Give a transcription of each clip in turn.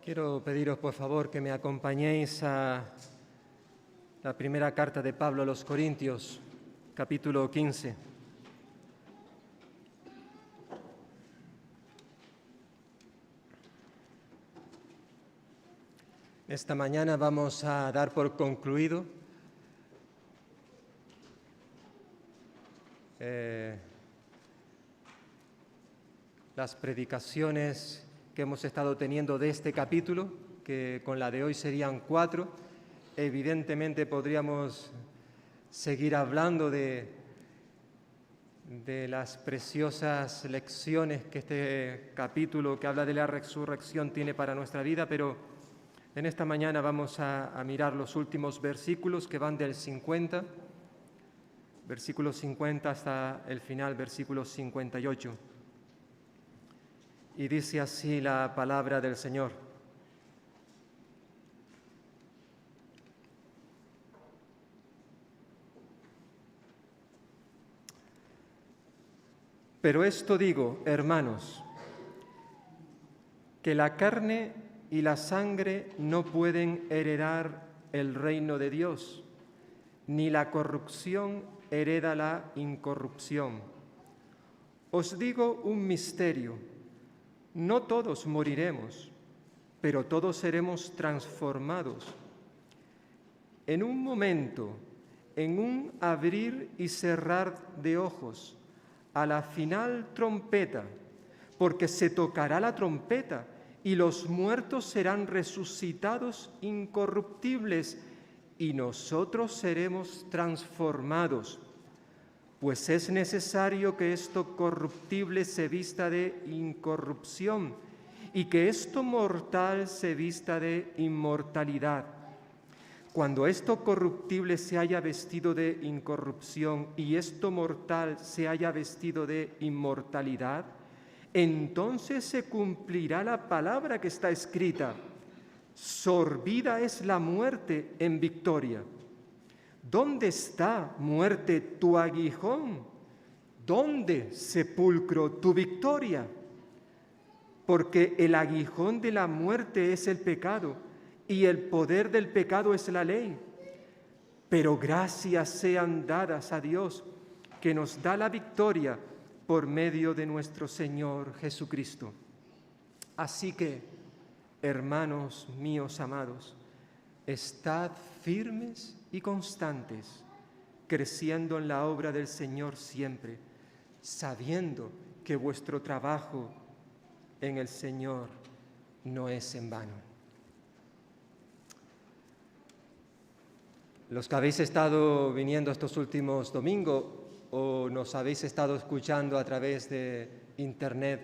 Quiero pediros, por favor, que me acompañéis a la primera carta de Pablo a los Corintios, capítulo 15. Esta mañana vamos a dar por concluido las predicaciones que hemos estado teniendo de este capítulo, que con la de hoy serían 4. Evidentemente podríamos seguir hablando de las preciosas lecciones que este capítulo que habla de la resurrección tiene para nuestra vida, pero en esta mañana vamos a mirar los últimos versículos que van del 50, versículo 50 hasta el final, versículo 58. Y dice así la palabra del Señor. Pero esto digo, hermanos, que la carne y la sangre no pueden heredar el reino de Dios, ni la corrupción hereda la incorrupción. Os digo un misterio. No todos moriremos, pero todos seremos transformados. En un momento, en un abrir y cerrar de ojos, a la final trompeta, porque se tocará la trompeta y los muertos serán resucitados incorruptibles y nosotros seremos transformados. Pues es necesario que esto corruptible se vista de incorrupción y que esto mortal se vista de inmortalidad. Cuando esto corruptible se haya vestido de incorrupción y esto mortal se haya vestido de inmortalidad, entonces se cumplirá la palabra que está escrita: sorbida es la muerte en victoria. ¿Dónde está, muerte, tu aguijón? ¿Dónde, sepulcro, tu victoria? Porque el aguijón de la muerte es el pecado, y el poder del pecado es la ley. Pero gracias sean dadas a Dios, que nos da la victoria por medio de nuestro Señor Jesucristo. Así que, hermanos míos amados, estad firmes y constantes, creciendo en la obra del Señor siempre, sabiendo que vuestro trabajo en el Señor no es en vano. Los que habéis estado viniendo estos últimos domingos o nos habéis estado escuchando a través de Internet,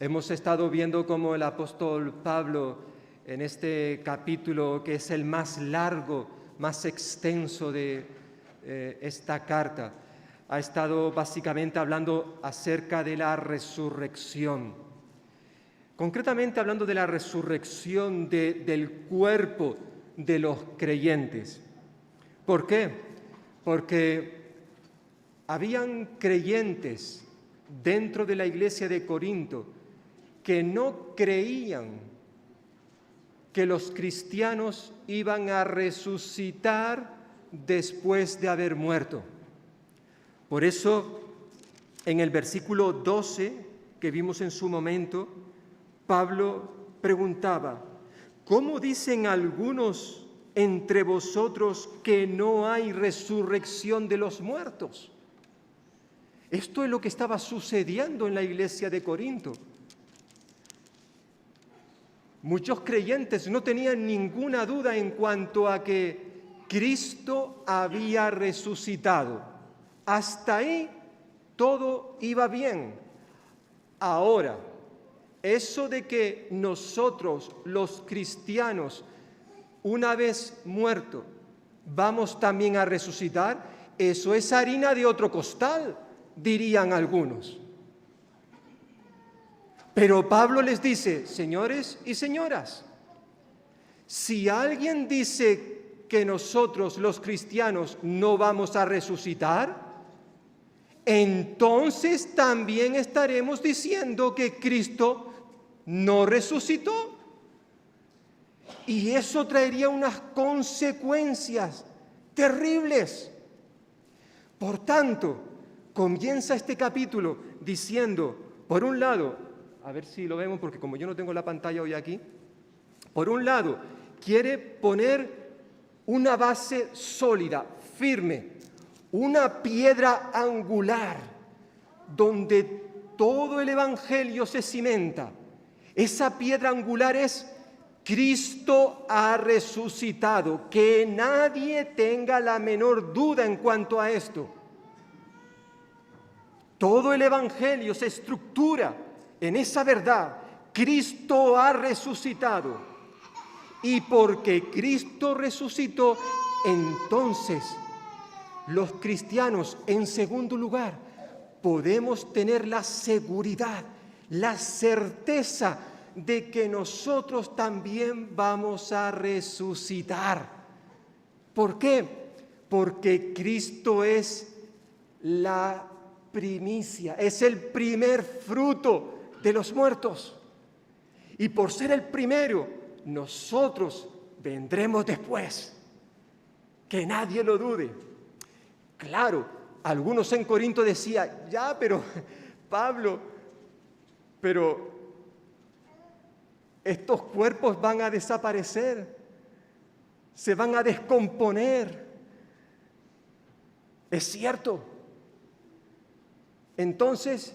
hemos estado viendo cómo el apóstol Pablo, en este capítulo que es el más largo, más extenso de esta carta, ha estado básicamente hablando acerca de la resurrección. Concretamente hablando de la resurrección del cuerpo de los creyentes. ¿Por qué? Porque habían creyentes dentro de la iglesia de Corinto que no creían que los cristianos iban a resucitar después de haber muerto. Por eso, en el versículo 12 que vimos en su momento, Pablo preguntaba: ¿cómo dicen algunos entre vosotros que no hay resurrección de los muertos? Esto es lo que estaba sucediendo en la iglesia de Corinto. Muchos creyentes no tenían ninguna duda en cuanto a que Cristo había resucitado. Hasta ahí todo iba bien. Ahora, eso de que nosotros, los cristianos, una vez muertos, vamos también a resucitar, eso es harina de otro costal, dirían algunos. Pero Pablo les dice: señores y señoras, si alguien dice que nosotros los cristianos no vamos a resucitar, entonces también estaremos diciendo que Cristo no resucitó. Y eso traería unas consecuencias terribles. Por tanto, comienza este capítulo diciendo, por un lado, a ver si lo vemos porque como yo no tengo la pantalla hoy aquí, por un lado, quiere poner una base sólida, firme, una piedra angular, donde todo el Evangelio se cimenta. Esa piedra angular es Cristo ha resucitado. Que nadie tenga la menor duda en cuanto a esto. Todo el Evangelio se estructura en esa verdad. Cristo ha resucitado. Y porque Cristo resucitó, entonces los cristianos, en segundo lugar, podemos tener la seguridad, la certeza de que nosotros también vamos a resucitar. ¿Por qué? Porque Cristo es la primicia, es el primer fruto de los muertos. Y por ser el primero, nosotros vendremos después. Que nadie lo dude. Claro, algunos en Corinto decían, ya, pero Pablo, pero estos cuerpos van a desaparecer, se van a descomponer. Es cierto. Entonces,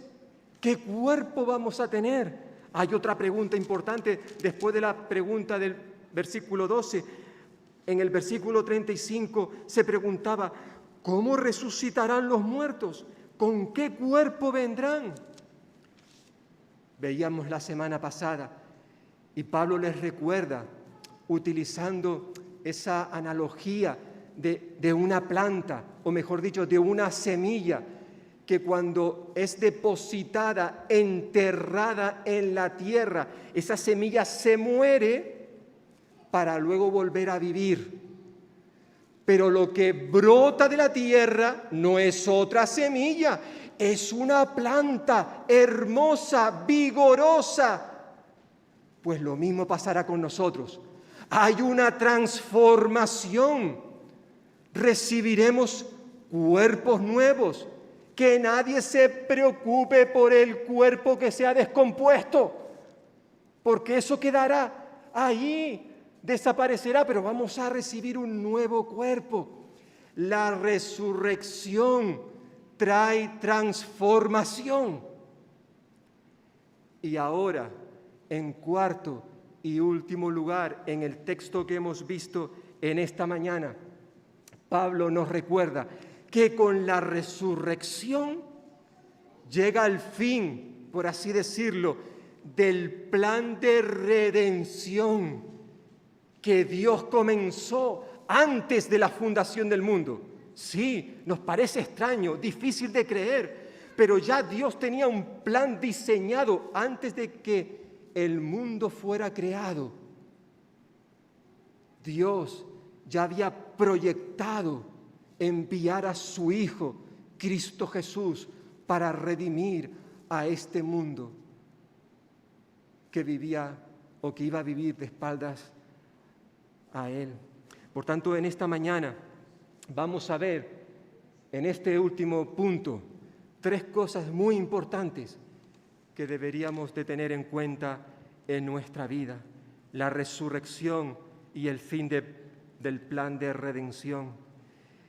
¿qué cuerpo vamos a tener? Hay otra pregunta importante después de la pregunta del versículo 12. En el versículo 35 se preguntaba, ¿cómo resucitarán los muertos? ¿Con qué cuerpo vendrán? Veíamos la semana pasada y Pablo les recuerda, utilizando esa analogía de una planta, o mejor dicho, de una semilla, que cuando es depositada, enterrada en la tierra, esa semilla se muere para luego volver a vivir. Pero lo que brota de la tierra no es otra semilla, es una planta hermosa, vigorosa. Pues lo mismo pasará con nosotros. Hay una transformación. Recibiremos cuerpos nuevos. Que nadie se preocupe por el cuerpo que se ha descompuesto, porque eso quedará ahí, desaparecerá, pero vamos a recibir un nuevo cuerpo. La resurrección trae transformación. Y ahora, en cuarto y último lugar, en el texto que hemos visto en esta mañana, Pablo nos recuerda que con la resurrección llega el fin, por así decirlo, del plan de redención que Dios comenzó antes de la fundación del mundo. Sí, nos parece extraño, difícil de creer, pero ya Dios tenía un plan diseñado antes de que el mundo fuera creado. Dios ya había proyectado enviar a su Hijo, Cristo Jesús, para redimir a este mundo que vivía o que iba a vivir de espaldas a Él. Por tanto, en esta mañana vamos a ver en este último punto 3 cosas muy importantes que deberíamos de tener en cuenta en nuestra vida: la resurrección y el fin del plan de redención.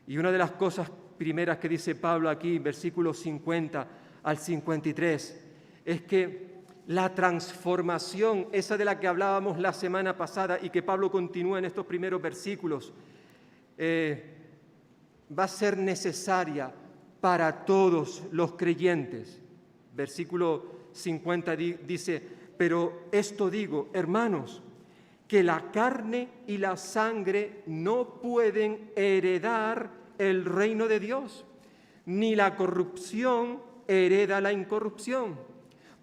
Y una de las cosas primeras que dice Pablo aquí, versículos 50 al 53, es que la transformación, esa de la que hablábamos la semana pasada y que Pablo continúa en estos primeros versículos, va a ser necesaria para todos los creyentes. Versículo 50 dice, pero esto digo, hermanos, que la carne y la sangre no pueden heredar el reino de Dios, ni la corrupción hereda la incorrupción.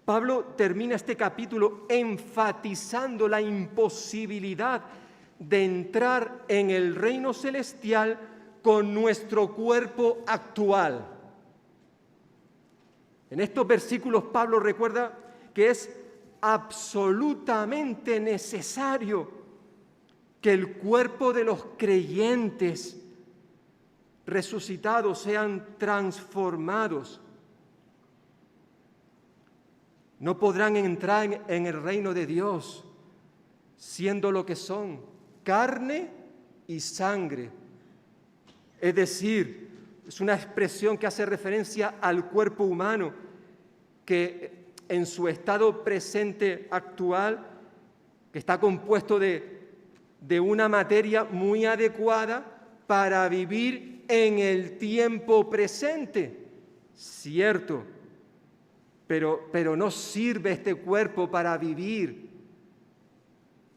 Pablo termina este capítulo enfatizando la imposibilidad de entrar en el reino celestial con nuestro cuerpo actual. En estos versículos Pablo recuerda que es absolutamente necesario que el cuerpo de los creyentes resucitados sean transformados. No podrán entrar en el reino de Dios siendo lo que son, carne y sangre. Es decir, es una expresión que hace referencia al cuerpo humano que en su estado presente actual, que está compuesto de una materia muy adecuada para vivir en el tiempo presente. Cierto, pero no sirve este cuerpo para vivir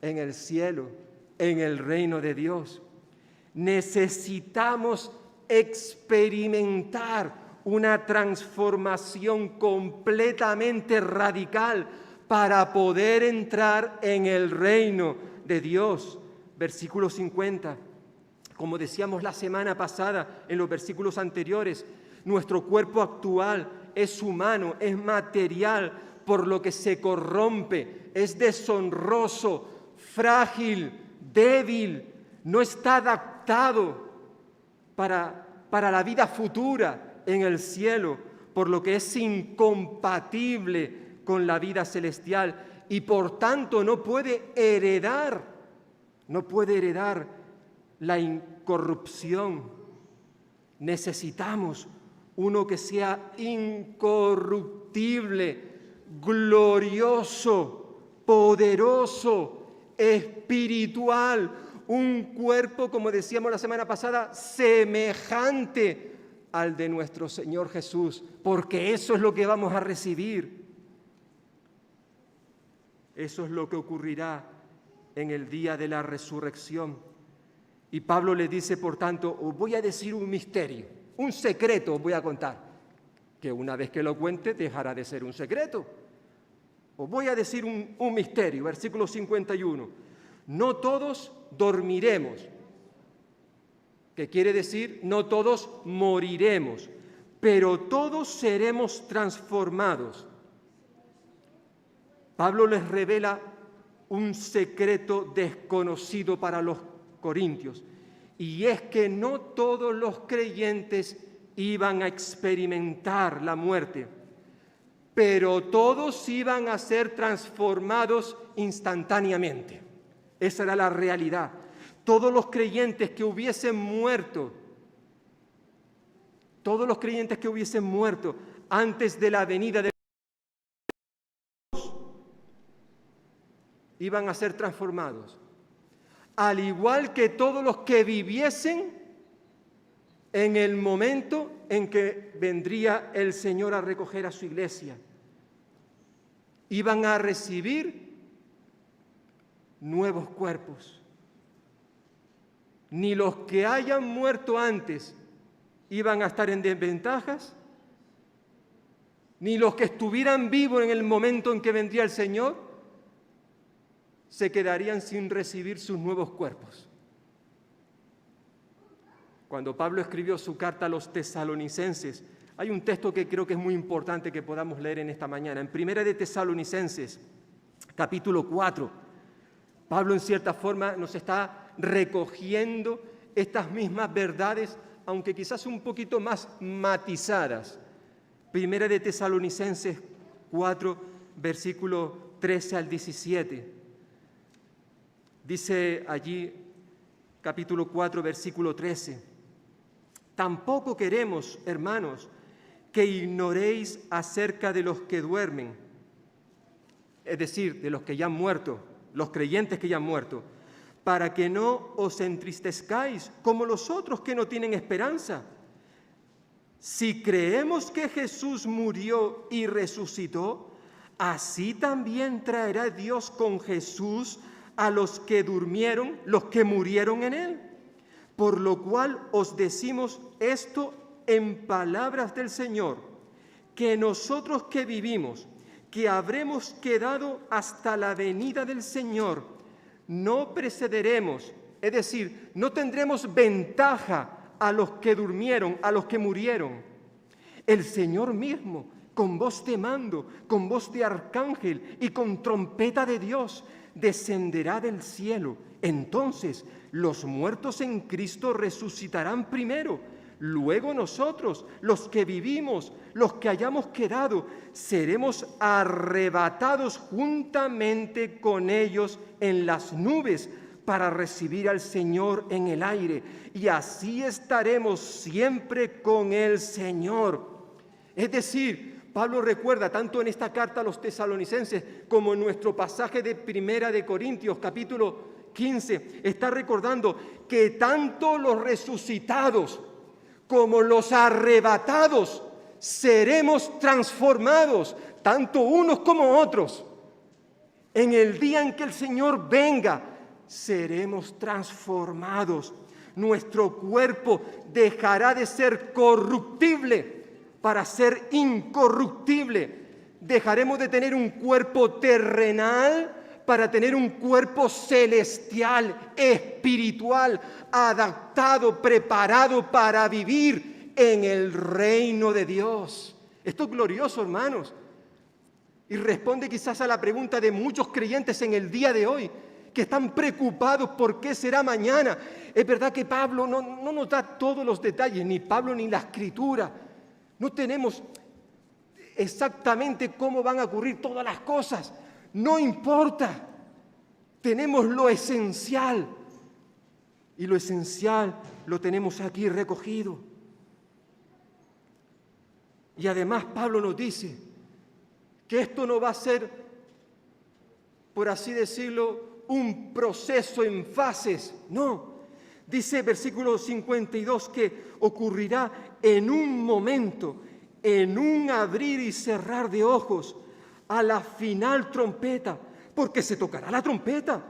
en el cielo, en el reino de Dios. Necesitamos experimentar una transformación completamente radical para poder entrar en el reino de Dios. Versículo 50. Como decíamos la semana pasada en los versículos anteriores, nuestro cuerpo actual es humano, es material, por lo que se corrompe, es deshonroso, frágil, débil, no está adaptado para la vida futura en el cielo, por lo que es incompatible con la vida celestial y por tanto no puede heredar la incorrupción. Necesitamos uno que sea incorruptible, glorioso, poderoso, espiritual, un cuerpo, como decíamos la semana pasada, semejante al de nuestro Señor Jesús, porque eso es lo que vamos a recibir. Eso es lo que ocurrirá en el día de la resurrección. Y Pablo le dice, por tanto, os voy a decir un misterio, un secreto os voy a contar, que una vez que lo cuente dejará de ser un secreto. Os voy a decir un misterio, versículo 51. No todos dormiremos, que quiere decir no todos moriremos, pero todos seremos transformados. Pablo les revela un secreto desconocido para los corintios, y es que no todos los creyentes iban a experimentar la muerte, pero todos iban a ser transformados instantáneamente. Esa era la realidad. Todos los creyentes que hubiesen muerto, antes de la venida de Dios, iban a ser transformados. Al igual que todos los que viviesen en el momento en que vendría el Señor a recoger a su iglesia. Iban a recibir nuevos cuerpos. Ni los que hayan muerto antes iban a estar en desventajas, ni los que estuvieran vivos en el momento en que vendría el Señor se quedarían sin recibir sus nuevos cuerpos. Cuando Pablo escribió su carta a los tesalonicenses, hay un texto que creo que es muy importante que podamos leer en esta mañana. En Primera de Tesalonicenses, capítulo 4, Pablo en cierta forma nos está recogiendo estas mismas verdades, aunque quizás un poquito más matizadas. Primera de Tesalonicenses 4, versículo 13 al 17. Dice allí, capítulo 4, versículo 13. Tampoco queremos, hermanos, que ignoréis acerca de los que duermen, es decir, de los que ya han muerto, los creyentes que ya han muerto, para que no os entristezcáis como los otros que no tienen esperanza. Si creemos que Jesús murió y resucitó, así también traerá Dios con Jesús a los que durmieron, los que murieron en él. Por lo cual os decimos esto en palabras del Señor, que nosotros que vivimos, que habremos quedado hasta la venida del Señor, no precederemos, es decir, no tendremos ventaja a los que durmieron, a los que murieron. El Señor mismo, con voz de mando, con voz de arcángel y con trompeta de Dios, descenderá del cielo. Entonces los muertos en Cristo resucitarán primero. Luego nosotros, los que vivimos, los que hayamos quedado, seremos arrebatados juntamente con ellos en las nubes para recibir al Señor en el aire. Y así estaremos siempre con el Señor. Es decir, Pablo recuerda tanto en esta carta a los tesalonicenses como en nuestro pasaje de Primera de Corintios, capítulo 15, está recordando que tanto los resucitados como los arrebatados seremos transformados, tanto unos como otros. En el día en que el Señor venga, seremos transformados. Nuestro cuerpo dejará de ser corruptible para ser incorruptible. Dejaremos de tener un cuerpo terrenal para tener un cuerpo celestial, espiritual, adaptado, preparado para vivir en el reino de Dios. Esto es glorioso, hermanos. Y responde quizás a la pregunta de muchos creyentes en el día de hoy, que están preocupados por qué será mañana. Es verdad que Pablo no nos da todos los detalles, ni Pablo ni la Escritura. No tenemos exactamente cómo van a ocurrir todas las cosas. No importa. Tenemos lo esencial. Y lo esencial lo tenemos aquí recogido. Y además Pablo nos dice que esto no va a ser, por así decirlo, un proceso en fases. No. Dice versículo 52 que ocurrirá en un momento, en un abrir y cerrar de ojos, a la final trompeta, porque se tocará la trompeta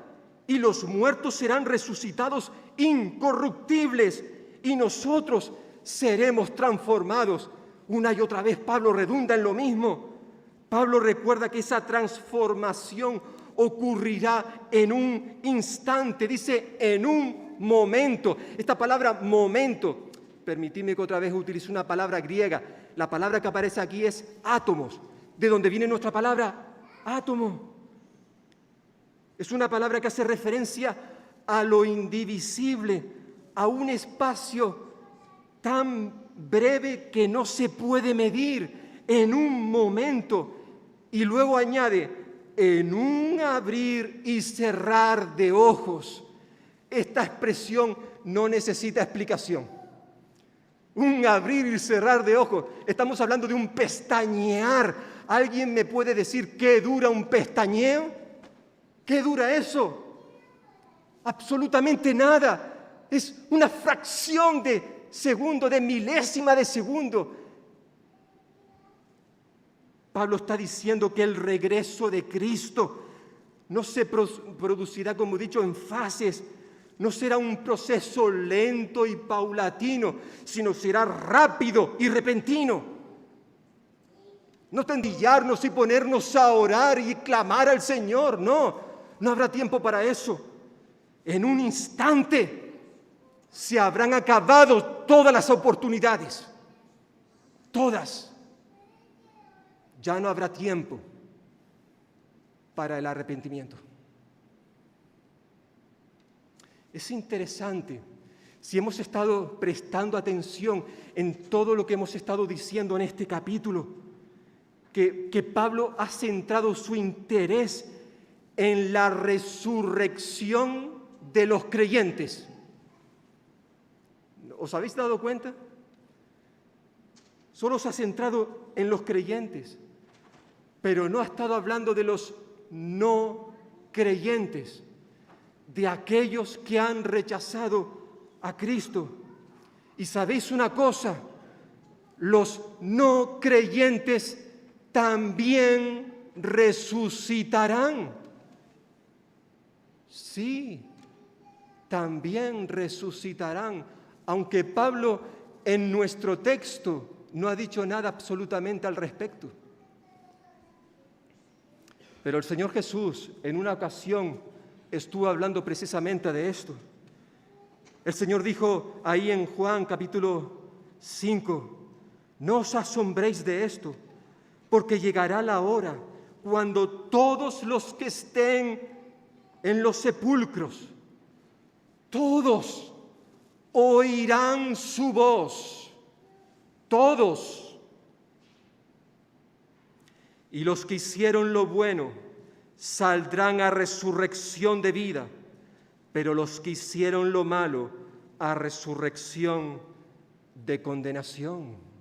y los muertos serán resucitados incorruptibles y nosotros seremos transformados. Una y otra vez Pablo redunda en lo mismo. Pablo recuerda que esa transformación ocurrirá en un instante, dice en un momento. Esta palabra momento, permitidme que otra vez utilice una palabra griega. La palabra que aparece aquí es átomos, de donde viene nuestra palabra átomo. Es una palabra que hace referencia a lo indivisible, a un espacio tan breve que no se puede medir, en un momento. Y luego añade, en un abrir y cerrar de ojos. Esta expresión no necesita explicación. Un abrir y cerrar de ojos. Estamos hablando de un pestañear. ¿Alguien me puede decir qué dura un pestañeo? ¿Qué dura eso? Absolutamente nada. Es una fracción de segundo, de milésima de segundo. Pablo está diciendo que el regreso de Cristo no se producirá, como he dicho, en fases. No será un proceso lento y paulatino, sino será rápido y repentino. No tendillarnos y ponernos a orar y clamar al Señor, no habrá tiempo para eso. En un instante se habrán acabado todas las oportunidades, todas. Ya no habrá tiempo para el arrepentimiento. Es interesante, si hemos estado prestando atención en todo lo que hemos estado diciendo en este capítulo, que Pablo ha centrado su interés en la resurrección de los creyentes. ¿Os habéis dado cuenta? Solo se ha centrado en los creyentes, pero no ha estado hablando de los no creyentes, de aquellos que han rechazado a Cristo. Y sabéis una cosa, los no creyentes también resucitarán. Sí, también resucitarán, aunque Pablo en nuestro texto no ha dicho nada absolutamente al respecto. Pero el Señor Jesús en una ocasión estuvo hablando precisamente de esto. El Señor dijo ahí en Juan capítulo 5, no os asombréis de esto, porque llegará la hora cuando todos los que estén en los sepulcros, todos oirán su voz, todos. Y los que hicieron lo bueno saldrán a resurrección de vida, pero los que hicieron lo malo a resurrección de condenación.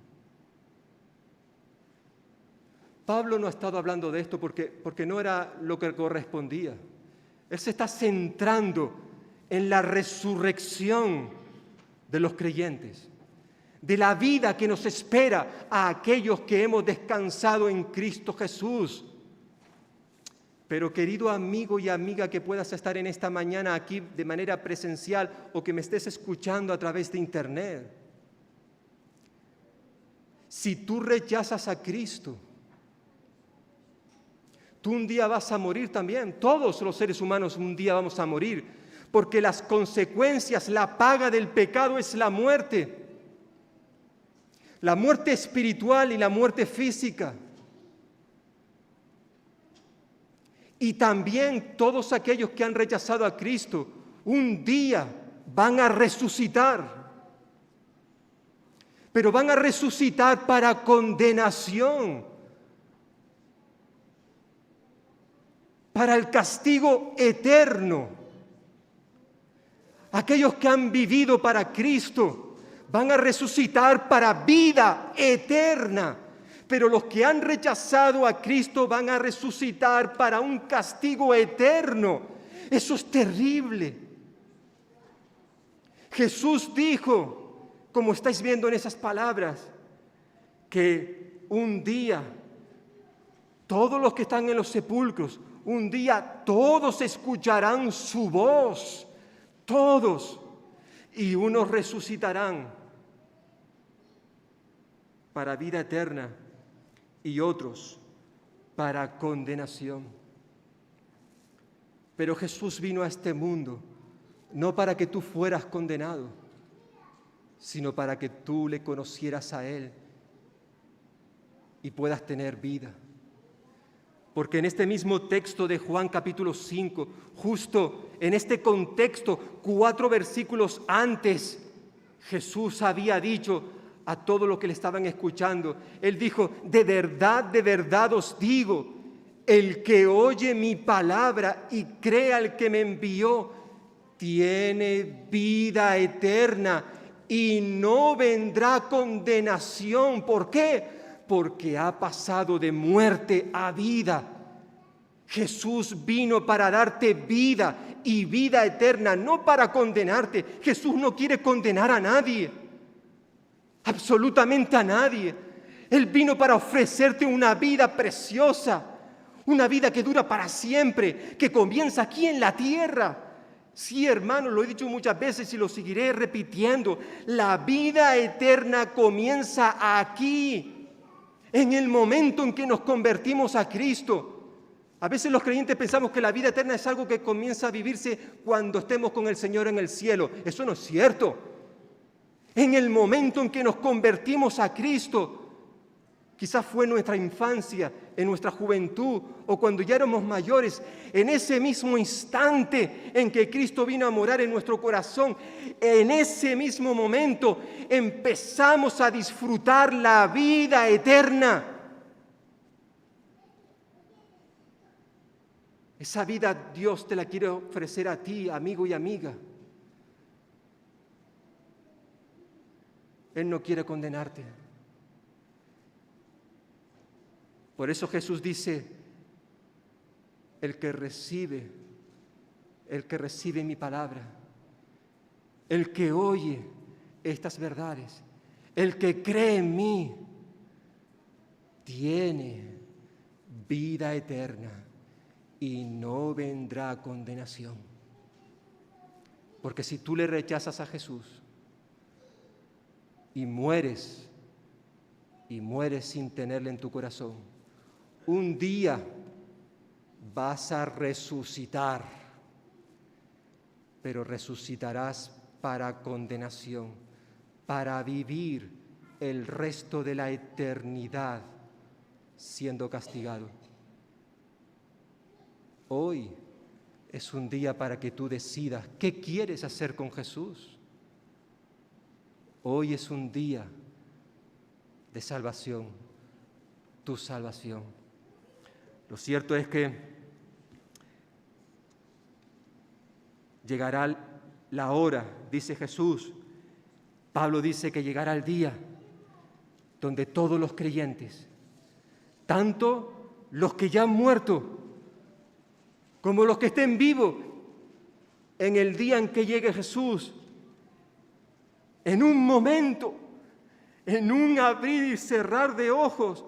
Pablo no ha estado hablando de esto porque no era lo que correspondía. Él se está centrando en la resurrección de los creyentes, de la vida que nos espera a aquellos que hemos descansado en Cristo Jesús. Pero querido amigo y amiga que puedas estar en esta mañana aquí de manera presencial o que me estés escuchando a través de internet, si tú rechazas a Cristo, tú un día vas a morir también. Todos los seres humanos un día vamos a morir, porque las consecuencias, la paga del pecado es la muerte espiritual y la muerte física. Y también todos aquellos que han rechazado a Cristo un día van a resucitar, pero van a resucitar para condenación, para el castigo eterno. Aquellos que han vivido para Cristo van a resucitar para vida eterna, pero los que han rechazado a Cristo van a resucitar para un castigo eterno. Eso es terrible. Jesús dijo, como estáis viendo en esas palabras, que un día todos los que están en los sepulcros, un día todos escucharán su voz, todos, y unos resucitarán para vida eterna y otros para condenación. Pero Jesús vino a este mundo no para que tú fueras condenado, sino para que tú le conocieras a Él y puedas tener vida. Porque en este mismo texto de Juan capítulo 5, justo en este contexto, 4 versículos antes, Jesús había dicho a todos los que le estaban escuchando, Él dijo, de verdad os digo, el que oye mi palabra y cree al que me envió, tiene vida eterna y no vendrá condenación. ¿Por qué? Porque ha pasado de muerte a vida. Jesús vino para darte vida y vida eterna, no para condenarte. Jesús no quiere condenar a nadie, absolutamente a nadie. Él vino para ofrecerte una vida preciosa, una vida que dura para siempre, que comienza aquí en la tierra. Sí, hermano, lo he dicho muchas veces y lo seguiré repitiendo. La vida eterna comienza aquí, en el momento en que nos convertimos a Cristo. A veces los creyentes pensamos que la vida eterna es algo que comienza a vivirse cuando estemos con el Señor en el cielo. Eso no es cierto. En el momento en que nos convertimos a Cristo, quizás fue en nuestra infancia, en nuestra juventud o cuando ya éramos mayores, en ese mismo instante en que Cristo vino a morar en nuestro corazón, en ese mismo momento empezamos a disfrutar la vida eterna. Esa vida Dios te la quiere ofrecer a ti, amigo y amiga. Él no quiere condenarte. Por eso Jesús dice, el que recibe mi palabra, el que oye estas verdades, el que cree en mí, tiene vida eterna y no vendrá condenación. Porque si tú le rechazas a Jesús y mueres sin tenerle en tu corazón, un día vas a resucitar, pero resucitarás para condenación, para vivir el resto de la eternidad siendo castigado. Hoy es un día para que tú decidas qué quieres hacer con Jesús. Hoy es un día de salvación, tu salvación. Lo cierto es que llegará la hora, dice Jesús. Pablo dice que llegará el día donde todos los creyentes, tanto los que ya han muerto como los que estén vivos, en el día en que llegue Jesús, en un momento, en un abrir y cerrar de ojos,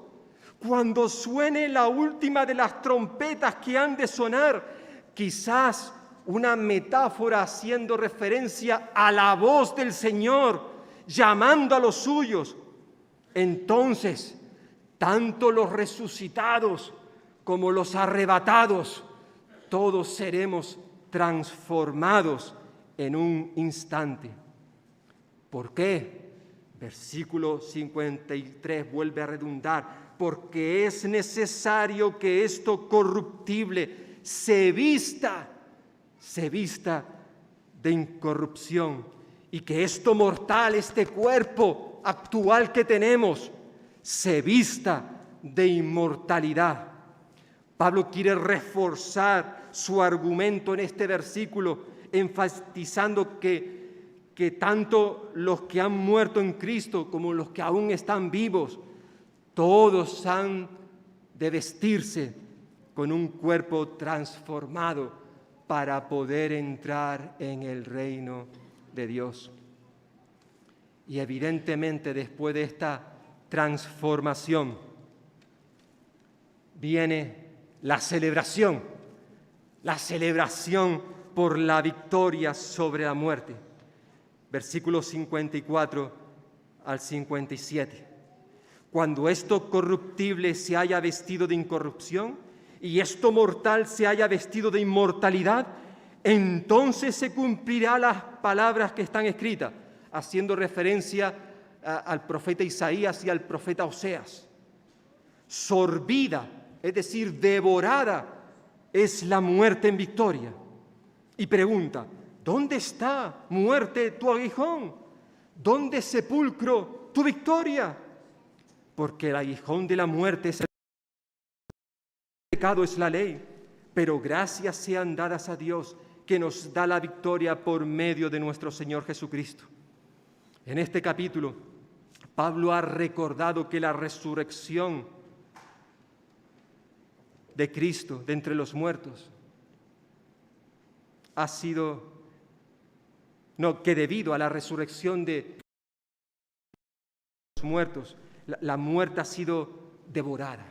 cuando suene la última de las trompetas que han de sonar, quizás una metáfora haciendo referencia a la voz del Señor, llamando a los suyos. Entonces, tanto los resucitados como los arrebatados, todos seremos transformados en un instante. ¿Por qué? Versículo 53 vuelve a redundar, porque es necesario que esto corruptible se vista de incorrupción y que esto mortal, este cuerpo actual que tenemos, se vista de inmortalidad. Pablo quiere reforzar su argumento en este versículo, enfatizando que tanto los que han muerto en Cristo como los que aún están vivos, todos han de vestirse con un cuerpo transformado para poder entrar en el reino de Dios. Y evidentemente después de esta transformación viene la celebración por la victoria sobre la muerte. Versículos 54 al 57. Cuando esto corruptible se haya vestido de incorrupción y esto mortal se haya vestido de inmortalidad, entonces se cumplirán las palabras que están escritas, haciendo referencia al profeta Isaías y al profeta Oseas. Sorbida, es decir, devorada, es la muerte en victoria. Y pregunta, ¿dónde está, muerte, tu aguijón? ¿Dónde, sepulcro, tu victoria? Porque el aguijón de la muerte es el pecado, es la ley, pero gracias sean dadas a Dios que nos da la victoria por medio de nuestro Señor Jesucristo. En este capítulo, Pablo ha recordado que la resurrección de Cristo de entre los muertos ha sido, que debido a la resurrección de los muertos, la muerte ha sido devorada.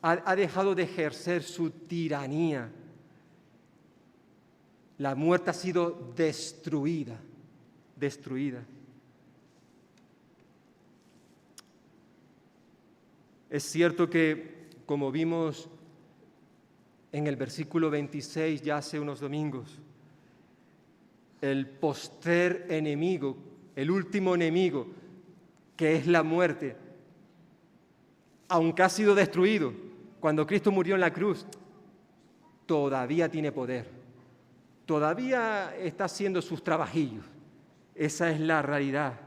Ha dejado de ejercer su tiranía. La muerte ha sido destruida. Es cierto que, como vimos en el versículo 26 ya hace unos domingos, el postrer enemigo, el último enemigo, que es la muerte, aunque ha sido destruido cuando Cristo murió en la cruz, todavía tiene poder, todavía está haciendo sus trabajillos. Esa es la realidad.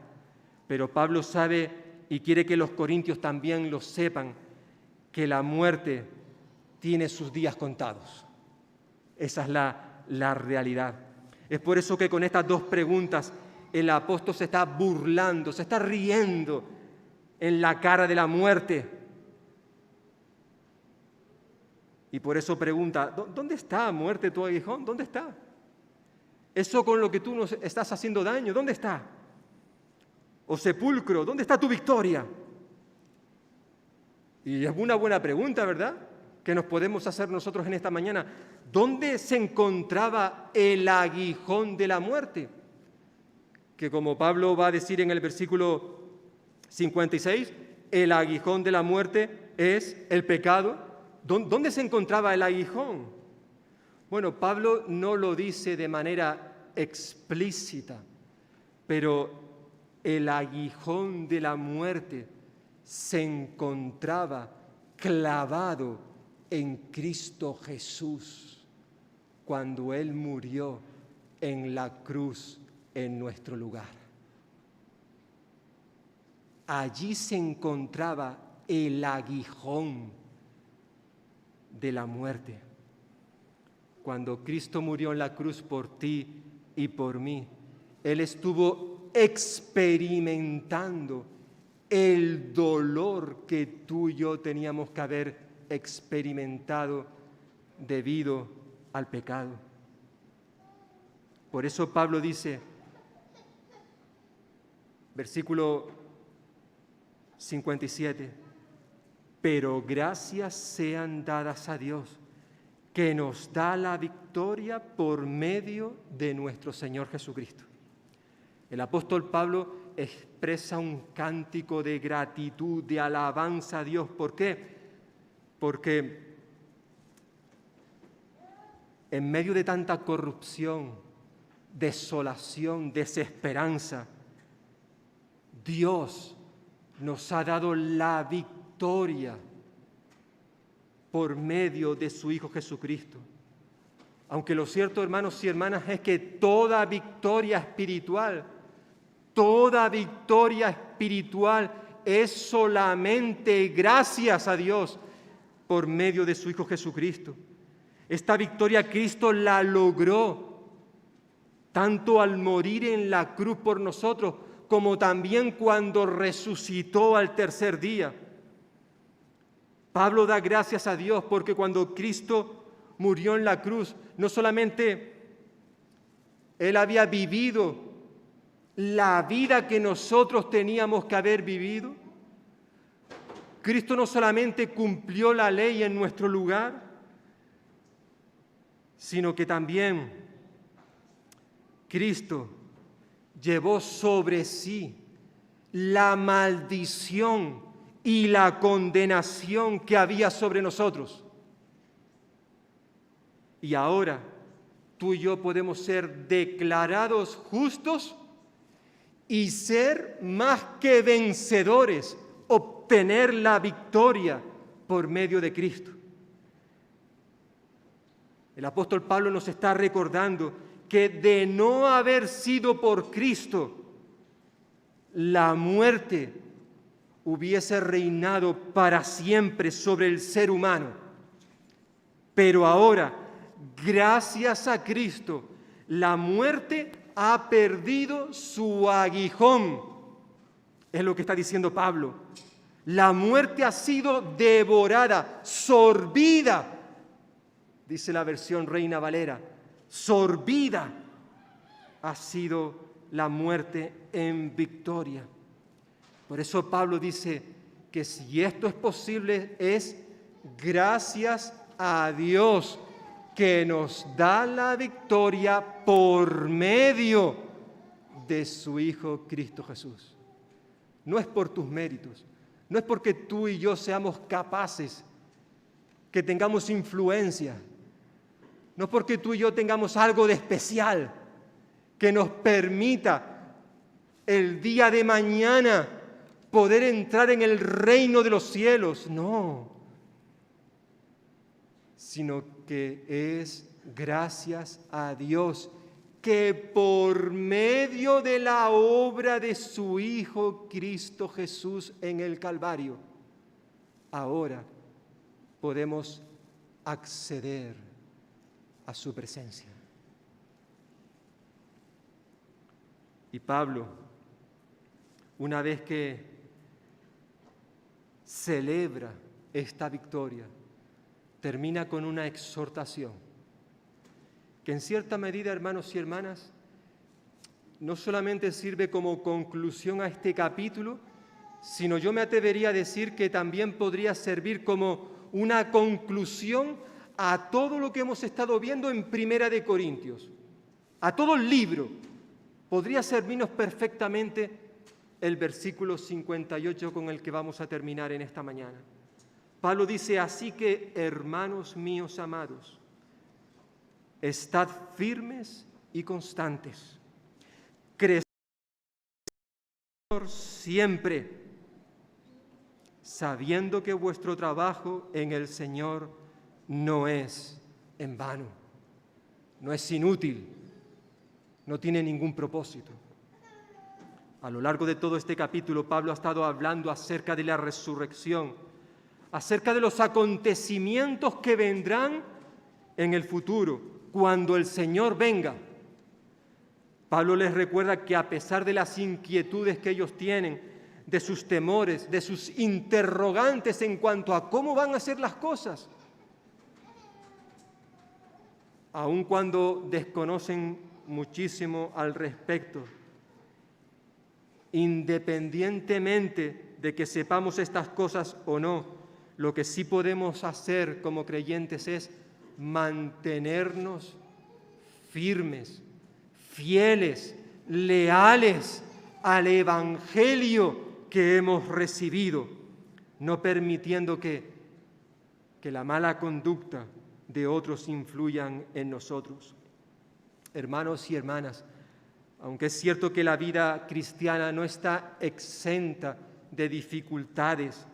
Pero Pablo sabe y quiere que los corintios también lo sepan, que la muerte tiene sus días contados. Esa es la realidad. Es por eso que con estas dos preguntas el apóstol se está burlando, se está riendo en la cara de la muerte. Y por eso pregunta, ¿dónde está, muerte, tu aguijón? ¿Dónde está? Eso con lo que tú nos estás haciendo daño, ¿dónde está? O sepulcro, ¿dónde está tu victoria? Y es una buena pregunta, ¿verdad?, que nos podemos hacer nosotros en esta mañana. ¿Dónde se encontraba el aguijón de la muerte? Que como Pablo va a decir en el versículo 56, el aguijón de la muerte es el pecado. ¿Dónde se encontraba el aguijón? Bueno, Pablo no lo dice de manera explícita, pero el aguijón de la muerte se encontraba clavado en Cristo Jesús cuando Él murió en la cruz en nuestro lugar. Allí se encontraba el aguijón de la muerte. Cuando Cristo murió en la cruz por ti y por mí, Él estuvo experimentando el dolor que tú y yo teníamos que haber experimentado debido al pecado. Por eso Pablo dice, versículo 57, pero gracias sean dadas a Dios, que nos da la victoria por medio de nuestro Señor Jesucristo. El apóstol Pablo expresa un cántico de gratitud, de alabanza a Dios. ¿Por qué? Porque en medio de tanta corrupción, desolación, desesperanza, Dios nos ha dado la victoria por medio de su Hijo Jesucristo. Aunque lo cierto, hermanos y hermanas, es que toda victoria espiritual es solamente gracias a Dios por medio de su Hijo Jesucristo. Esta victoria Cristo la logró tanto al morir en la cruz por nosotros, como también cuando resucitó al tercer día. Pablo da gracias a Dios porque cuando Cristo murió en la cruz, no solamente Él había vivido la vida que nosotros teníamos que haber vivido, Cristo no solamente cumplió la ley en nuestro lugar, sino que también Cristo llevó sobre sí la maldición y la condenación que había sobre nosotros. Y ahora tú y yo podemos ser declarados justos y ser más que vencedores, obtener la victoria por medio de Cristo. El apóstol Pablo nos está recordando que de no haber sido por Cristo, la muerte hubiese reinado para siempre sobre el ser humano. Pero ahora, gracias a Cristo, la muerte ha perdido su aguijón. Es lo que está diciendo Pablo. La muerte ha sido devorada, sorbida, dice la versión Reina Valera. Sorbida ha sido la muerte en victoria. Por eso Pablo dice que si esto es posible es gracias a Dios que nos da la victoria por medio de su Hijo Cristo Jesús. No es por tus méritos, no es porque tú y yo seamos capaces, que tengamos influencia, no es porque tú y yo tengamos algo de especial que nos permita el día de mañana poder entrar en el reino de los cielos, no, sino que es gracias a Dios que por medio de la obra de su Hijo Cristo Jesús en el Calvario, ahora podemos acceder a su presencia. Y Pablo, una vez que celebra esta victoria, termina con una exhortación que en cierta medida, hermanos y hermanas, no solamente sirve como conclusión a este capítulo, sino yo me atrevería a decir que también podría servir como una conclusión a todo lo que hemos estado viendo en Primera de Corintios, a todo el libro. Podría servirnos perfectamente el versículo 58 con el que vamos a terminar en esta mañana. Pablo dice, así que, hermanos míos amados, estad firmes y constantes, creced siempre, sabiendo que vuestro trabajo en el Señor no es en vano, no es inútil, no tiene ningún propósito. A lo largo de todo este capítulo, Pablo ha estado hablando acerca de la resurrección, acerca de los acontecimientos que vendrán en el futuro, cuando el Señor venga. Pablo les recuerda que a pesar de las inquietudes que ellos tienen, de sus temores, de sus interrogantes en cuanto a cómo van a ser las cosas, aun cuando desconocen muchísimo al respecto, independientemente de que sepamos estas cosas o no, lo que sí podemos hacer como creyentes es mantenernos firmes, fieles, leales al Evangelio que hemos recibido, no permitiendo que la mala conducta de otros influyan en nosotros. Hermanos y hermanas, aunque es cierto que la vida cristiana no está exenta de dificultades,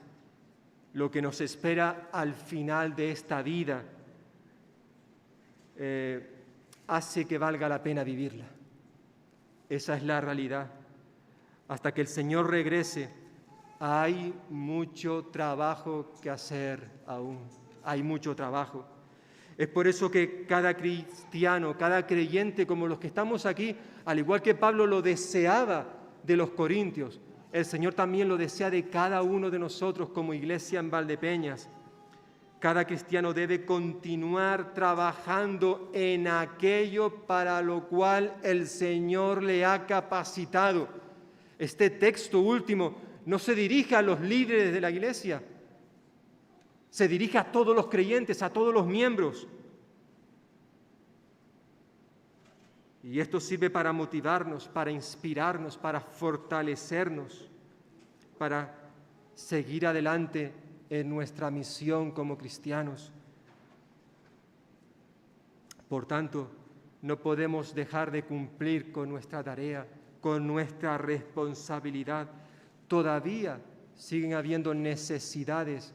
lo que nos espera al final de esta vida hace que valga la pena vivirla. Esa es la realidad. Hasta que el Señor regrese, hay mucho trabajo que hacer aún. Hay mucho trabajo. Es por eso que cada cristiano, cada creyente como los que estamos aquí, al igual que Pablo lo deseaba de los corintios, el Señor también lo desea de cada uno de nosotros como iglesia en Valdepeñas. Cada cristiano debe continuar trabajando en aquello para lo cual el Señor le ha capacitado. Este texto último no se dirige a los líderes de la iglesia, se dirige a todos los creyentes, a todos los miembros. Y esto sirve para motivarnos, para inspirarnos, para fortalecernos, para seguir adelante en nuestra misión como cristianos. Por tanto, no podemos dejar de cumplir con nuestra tarea, con nuestra responsabilidad. Todavía siguen habiendo necesidades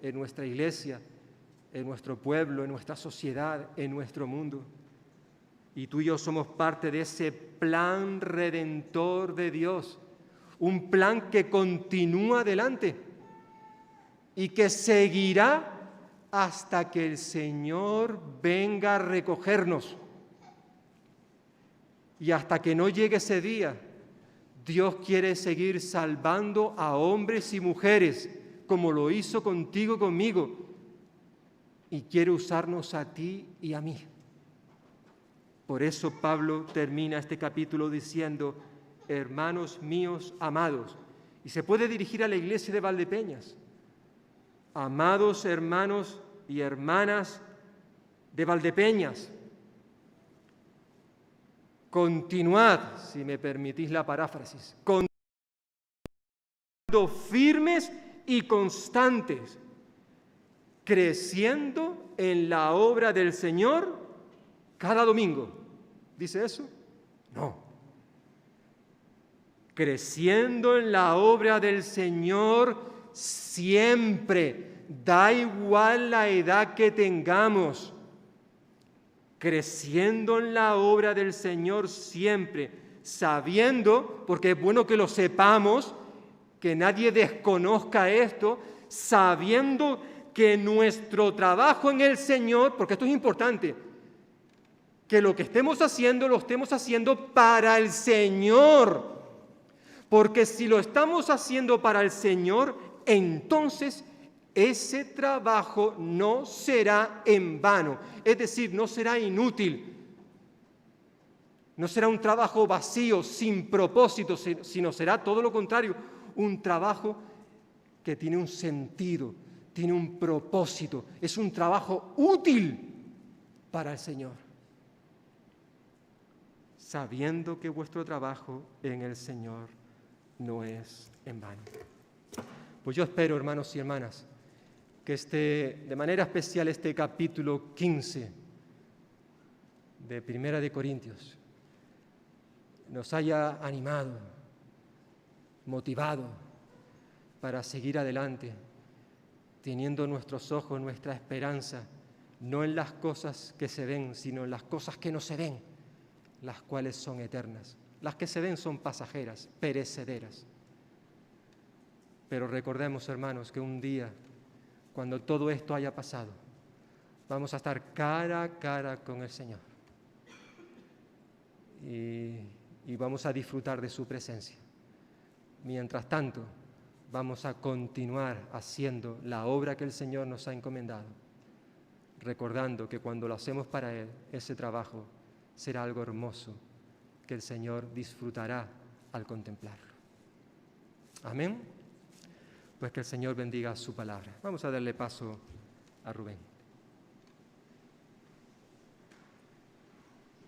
en nuestra iglesia, en nuestro pueblo, en nuestra sociedad, en nuestro mundo. Y tú y yo somos parte de ese plan redentor de Dios, un plan que continúa adelante y que seguirá hasta que el Señor venga a recogernos. Y hasta que no llegue ese día, Dios quiere seguir salvando a hombres y mujeres, como lo hizo contigo y conmigo, y quiere usarnos a ti y a mí. Por eso Pablo termina este capítulo diciendo: hermanos míos amados, y se puede dirigir a la iglesia de Valdepeñas: amados hermanos y hermanas de Valdepeñas, continuad, si me permitís la paráfrasis, continuando firmes y constantes, creciendo en la obra del Señor cada domingo. ¿Dice eso? No. Creciendo en la obra del Señor siempre, da igual la edad que tengamos. Creciendo en la obra del Señor siempre, sabiendo, porque es bueno que lo sepamos, que nadie desconozca esto, sabiendo que nuestro trabajo en el Señor, porque esto es importante, que lo que estemos haciendo, lo estemos haciendo para el Señor. Porque si lo estamos haciendo para el Señor, entonces ese trabajo no será en vano, es decir, no será inútil, no será un trabajo vacío, sin propósito, sino será todo lo contrario, un trabajo que tiene un sentido, tiene un propósito, es un trabajo útil para el Señor, sabiendo que vuestro trabajo en el Señor no es en vano. Pues yo espero, hermanos y hermanas, que de manera especial este capítulo 15 de Primera de Corintios nos haya animado, motivado, para seguir adelante, teniendo nuestros ojos, nuestra esperanza, no en las cosas que se ven, sino en las cosas que no se ven, las cuales son eternas. Las que se ven son pasajeras, perecederas. Pero recordemos, hermanos, que un día, cuando todo esto haya pasado, vamos a estar cara a cara con el Señor. Y vamos a disfrutar de su presencia. Mientras tanto, vamos a continuar haciendo la obra que el Señor nos ha encomendado, recordando que cuando lo hacemos para Él, ese trabajo será algo hermoso que el Señor disfrutará al contemplarlo. Amén. Pues que el Señor bendiga su palabra. Vamos a darle paso a Rubén.